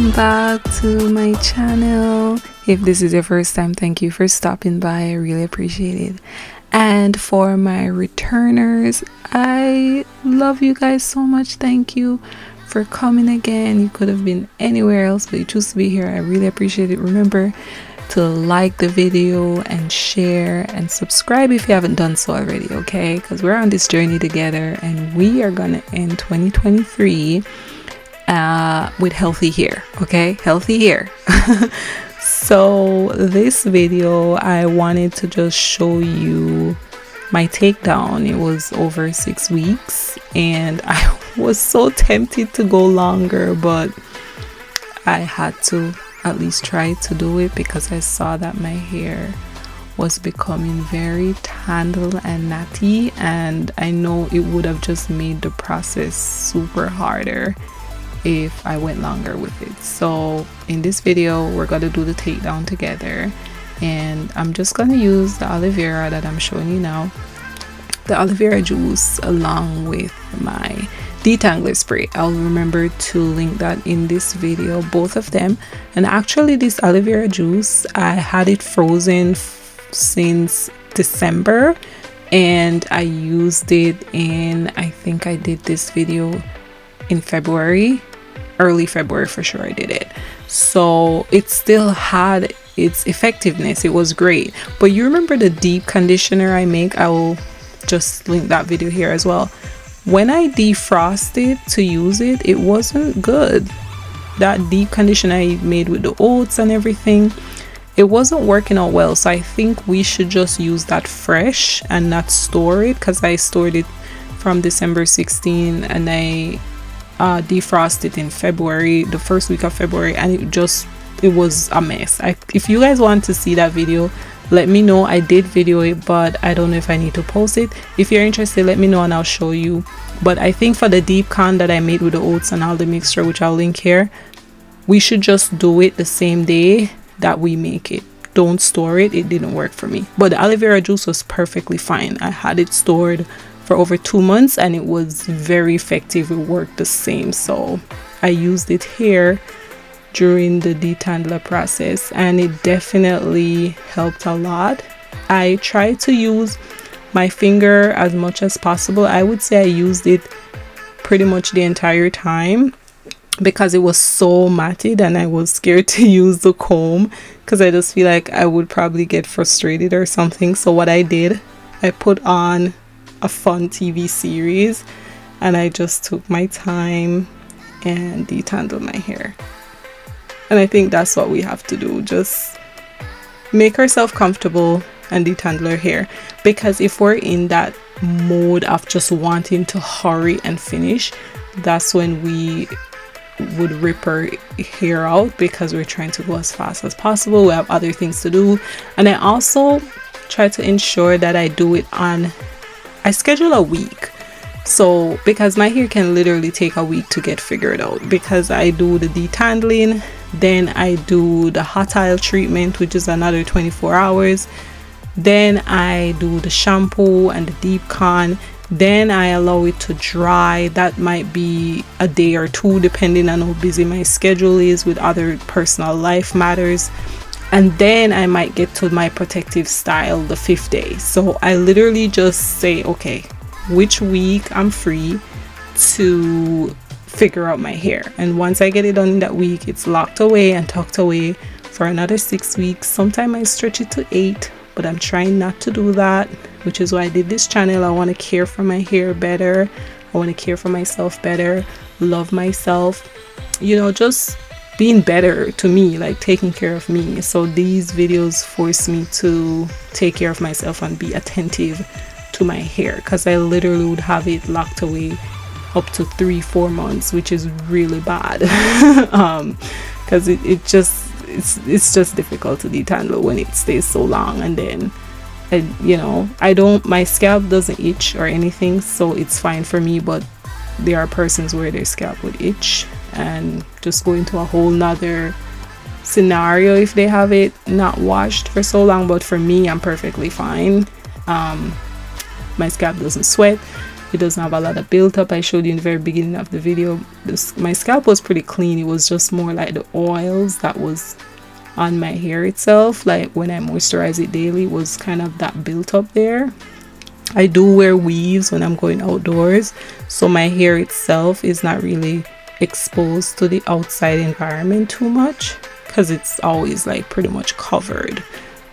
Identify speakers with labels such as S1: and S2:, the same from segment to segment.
S1: welcome back to my channel. If this is your first time, thank you for stopping by. I really appreciate it. And for my returners, I love you guys so much. Thank you for coming again. You could have been anywhere else, but you choose to be here. I really appreciate it. Remember to like the video and share and subscribe if you haven't done so already, okay? Because we're on this journey together and we are gonna end 2023 with healthy hair, okay? Healthy hair. So this video, I wanted to just show you my takedown. It was over 6 weeks and I was so tempted to go longer, but I had to at least try to do it because I saw that my hair was becoming very tangled and natty, and I know it would have just made the process super harder if I went longer with it. So in this video we're gonna do the takedown together, and I'm just gonna use the aloe vera that I'm showing you now, the aloe vera juice, along with my detangler spray. I'll remember to link that in this video, both of them. And actually this aloe vera juice, I had it frozen since December and I used it in, I think I did this video in February, early February for sure I did it. So it still had its effectiveness. It was great. But you remember the deep conditioner I make? I will just link that video here as well. When I defrosted to use it, it wasn't good. That deep conditioner I made with the oats and everything, it wasn't working out well. So I think we should just use that fresh and not store it, because I stored it from December 16 and I defrosted in February, the first week of February, and it was a mess. If you guys want to see that video, let me know. I did video it, but I don't know if I need to post it. If you're interested, let me know and I'll show you. But I think for the deep con that I made with the oats and all the mixture, which I'll link here, we should just do it the same day that we make it. Don't store it. It didn't work for me. But the aloe vera juice was perfectly fine. I had it stored for over 2 months and it was very effective. It worked the same. So I used it here during the detangler process and it definitely helped a lot. I tried to use my finger as much as possible. I would say I used it pretty much the entire time because it was so matted and I was scared to use the comb because I just feel like I would probably get frustrated or something. So what I did, I put on a fun TV series and I just took my time and detangled my hair. And I think that's what we have to do. Just make ourselves comfortable and detangle our hair. Because if we're in that mode of just wanting to hurry and finish, that's when we would rip our hair out because we're trying to go as fast as possible. We have other things to do. And I also try to ensure that I do it I schedule a week. So because my hair can literally take a week to get figured out, because I do the detangling, then I do the hot oil treatment, which is another 24 hours, then I do the shampoo and the deep con, then I allow it to dry. That might be a day or two depending on how busy my schedule is with other personal life matters, and then I might get to my protective style the 5th day. So I literally just say, okay, which week I'm free to figure out my hair, and once I get it done in that week, it's locked away and tucked away for another 6 weeks. Sometimes I stretch it to 8, but I'm trying not to do that, which is why I did this channel. I want to care for my hair better. I want to care for myself better, love myself, you know, just being better to me, like taking care of me. So these videos force me to take care of myself and be attentive to my hair, because I literally would have it locked away up to 3-4 months, which is really bad. Because it's just difficult to detangle when it stays so long. And then you know, my scalp doesn't itch or anything, so it's fine for me. But there are persons where their scalp would itch and just go into a whole nother scenario if they have it not washed for so long. But for me, I'm perfectly fine. My scalp doesn't sweat, It doesn't have a lot of built up. I showed you in the very beginning of the video, my scalp was pretty clean. It was just more like the oils that was on my hair itself, like when I moisturize it daily, was kind of that built up there. I do wear weaves when I'm going outdoors, so my hair itself is not really exposed to the outside environment too much because it's always like pretty much covered.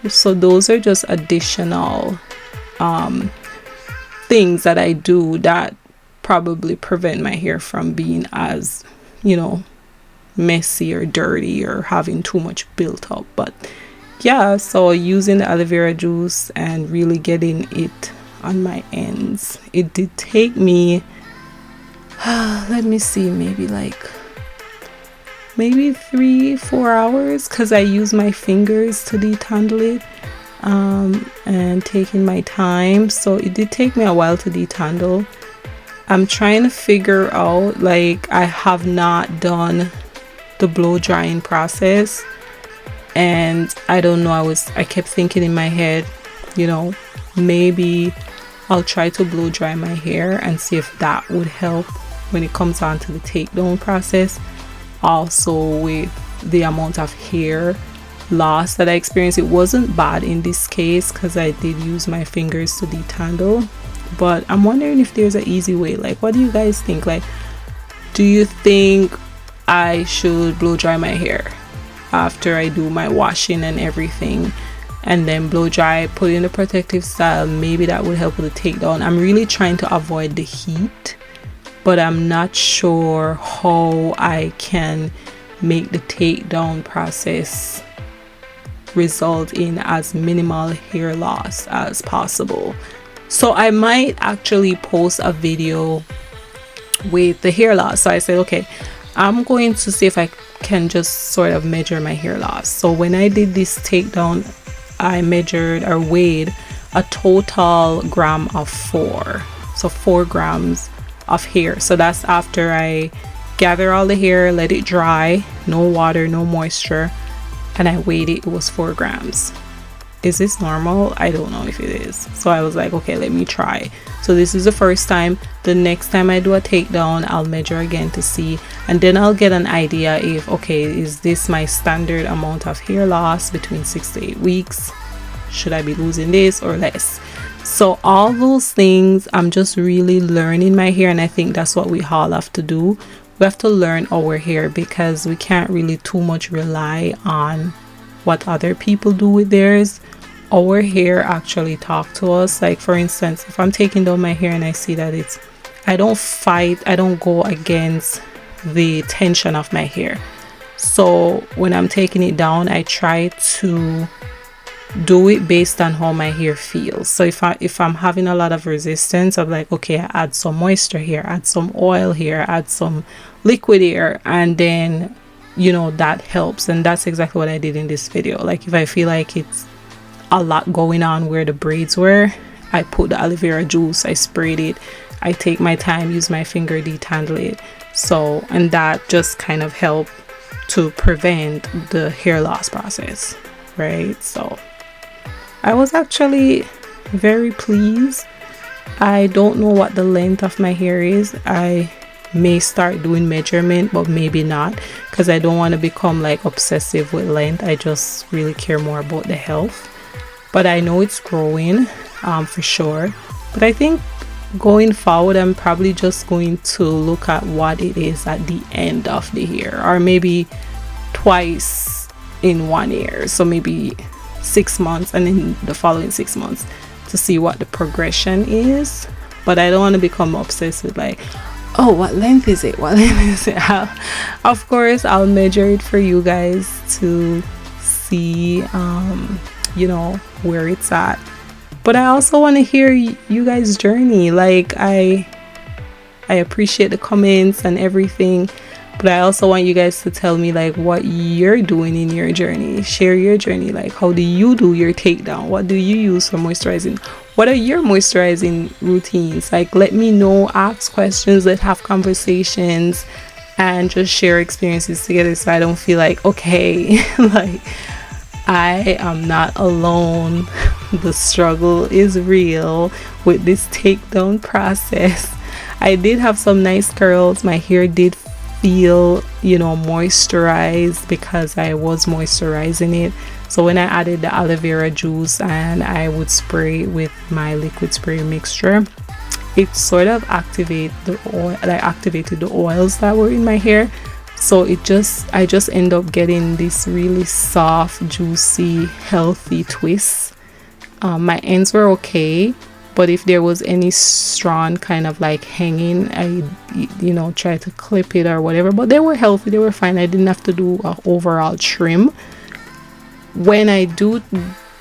S1: So those are just additional things that I do that probably prevent my hair from being as, you know, messy or dirty or having too much built up. But yeah, so using the aloe vera juice and really getting it on my ends, it did take me let me see, maybe 3-4 hours, because I use my fingers to detangle it, and taking my time. So it did take me a while to detangle. I'm trying to figure out, like, I have not done the blow drying process, and I don't know, I kept thinking in my head, you know, maybe I'll try to blow dry my hair and see if that would help when it comes on to the takedown process. Also, with the amount of hair loss that I experienced, it wasn't bad in this case because I did use my fingers to detangle. But I'm wondering if there's an easy way. Like, what do you guys think? Like, do you think I should blow dry my hair after I do my washing and everything, and then blow dry, put it in a protective style? Maybe that would help with the takedown. I'm really trying to avoid the heat, but I'm not sure how I can make the takedown process result in as minimal hair loss as possible. So I might actually post a video with the hair loss. So I said, okay, I'm going to see if I can just sort of measure my hair loss. So when I did this takedown, I measured or weighed a total gram of 4. So 4 grams of hair. So that's after I gather all the hair, let it dry, no water, no moisture, and I weighed it. It was 4 grams. Is this normal? I don't know if it is. So I was like, okay, let me try. So this is the first time. The next time I do a takedown, I'll measure again to see, and then I'll get an idea if, okay, is this my standard amount of hair loss between 6 to 8 weeks? Should I be losing this or less? So all those things, I'm just really learning my hair, and I think that's what we all have to do. We have to learn our hair because we can't really too much rely on what other people do with theirs. Our hair actually talk to us. Like, for instance, if I'm taking down my hair and I see that I don't fight, I don't go against the tension of my hair. So when I'm taking it down, I try to do it based on how my hair feels. So if I'm having a lot of resistance, I'm like, okay, I add some moisture here, add some oil here, add some liquid here, and then, you know, that helps. And that's exactly what I did in this video. Like, if I feel like it's a lot going on where the braids were, I put the aloe vera juice, I sprayed it, I take my time, use my finger, detangle it. So, and that just kind of helped to prevent the hair loss process, right? So I was actually very pleased. I don't know what the length of my hair is. I may start doing measurement, but maybe not, because I don't want to become like obsessive with length. I just really care more about the health. But I know it's growing, for sure. But I think going forward, I'm probably just going to look at what it is at the end of the year, or maybe twice in 1 year. So maybe 6 months and then the following 6 months to see what the progression is. But I don't want to become obsessed with like, oh, what length is it? What length is it? Of course, I'll measure it for you guys to see, you know, where it's at. But I also want to hear you guys' journey. Like, I appreciate the comments and everything, but I also want you guys to tell me like what you're doing in your journey. Share your journey. Like, how do you do your takedown? What do you use for moisturizing? What are your moisturizing routines? Like, let me know, ask questions, let's have conversations, and just share experiences together, so I don't feel like, okay, like I am not alone the struggle is real with this takedown process. I did have some nice curls. My hair did feel, moisturized because I was moisturizing it. So when I added the aloe vera juice and I would spray with my liquid spray mixture, it sort of activated the oils that were in my hair. So I just end up getting this really soft, juicy, healthy twist. My ends were okay, but if there was any strand kind of like hanging, I try to clip it or whatever, but they were healthy, they were fine. I didn't have to do an overall trim. When I do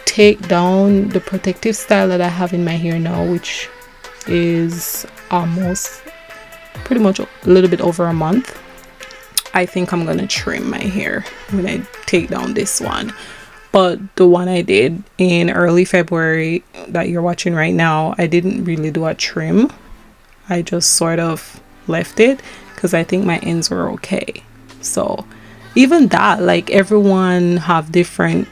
S1: take down the protective style that I have in my hair now, which is almost pretty much a little bit over a month, I think I'm gonna trim my hair when I take down this one. But the one I did in early February that you're watching right now, I didn't really do a trim. I just sort of left it because I think my ends were okay. So even that, like, everyone have different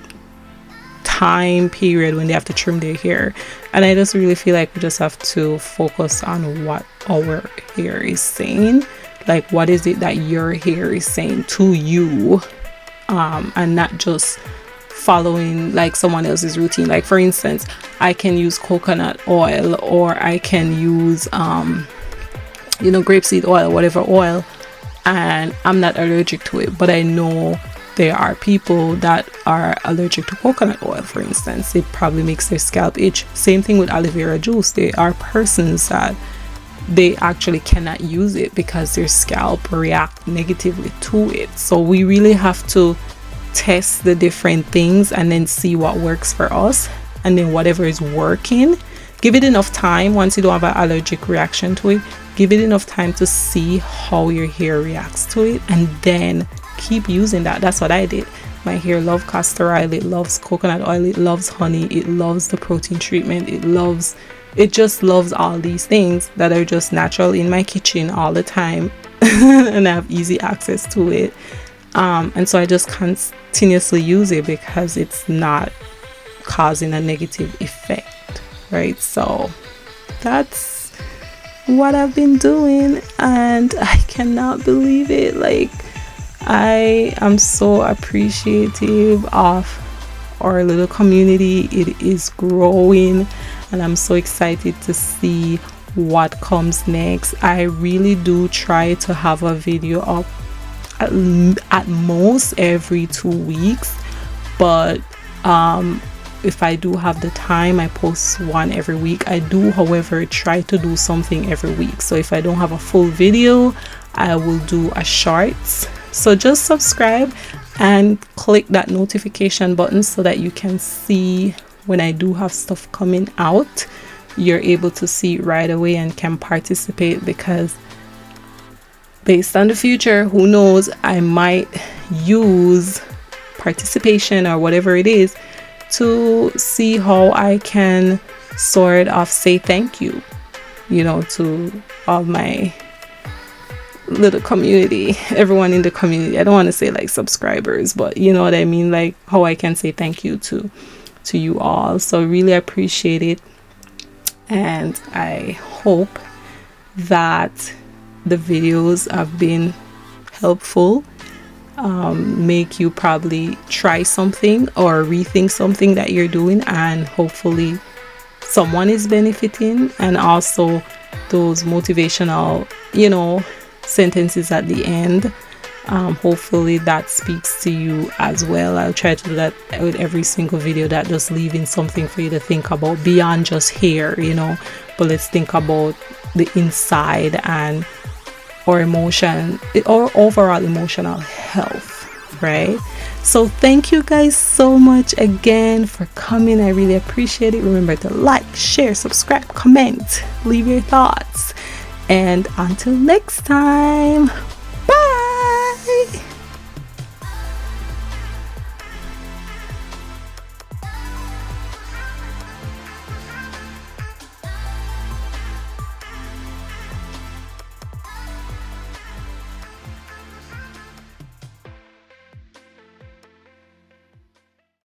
S1: time period when they have to trim their hair, and I just really feel like we just have to focus on what our hair is saying. Like, what is it that your hair is saying to you, and not just following like someone else's routine. Like, for instance, I can use coconut oil, or I can use grapeseed oil, whatever oil, and I'm not allergic to it, but I know there are people that are allergic to coconut oil, for instance. It probably makes their scalp itch. Same thing with aloe vera juice. There are persons that they actually cannot use it because their scalp react negatively to it. So we really have to test the different things and then see what works for us, and then whatever is working, give it enough time. Once you don't have an allergic reaction to it, give it enough time to see how your hair reacts to it, and then keep using that. That's what I did. My hair loves castor oil, it loves coconut oil, it loves honey, it loves the protein treatment, it just loves all these things that are just natural in my kitchen all the time and I have easy access to it. And so I just continuously use it because it's not causing a negative effect, right? So that's what I've been doing, and I cannot believe it. Like, I am so appreciative of our little community. It is growing, and I'm so excited to see what comes next. I really do try to have a video up at most every 2 weeks, but if I do have the time, I post one every week. I do, however, try to do something every week. So if I don't have a full video, I will do a shorts. So just subscribe and click that notification button so that you can see when I do have stuff coming out. You're able to see it right away and can participate, because based on the future, who knows, I might use participation or whatever it is to see how I can sort of say thank you, to all my little community, everyone in the community. I don't want to say like subscribers, but you know what I mean, like how I can say thank you to you all. So really appreciate it, and I hope that the videos have been helpful, make you probably try something or rethink something that you're doing, and hopefully someone is benefiting. And also those motivational sentences at the end, hopefully that speaks to you as well. I'll try to do that with every single video, that just leaving something for you to think about beyond just hair, but let's think about the inside and or emotion or overall emotional health, right? So thank you guys so much again for coming. I really appreciate it. Remember to like, share, subscribe, comment, leave your thoughts, and until next time,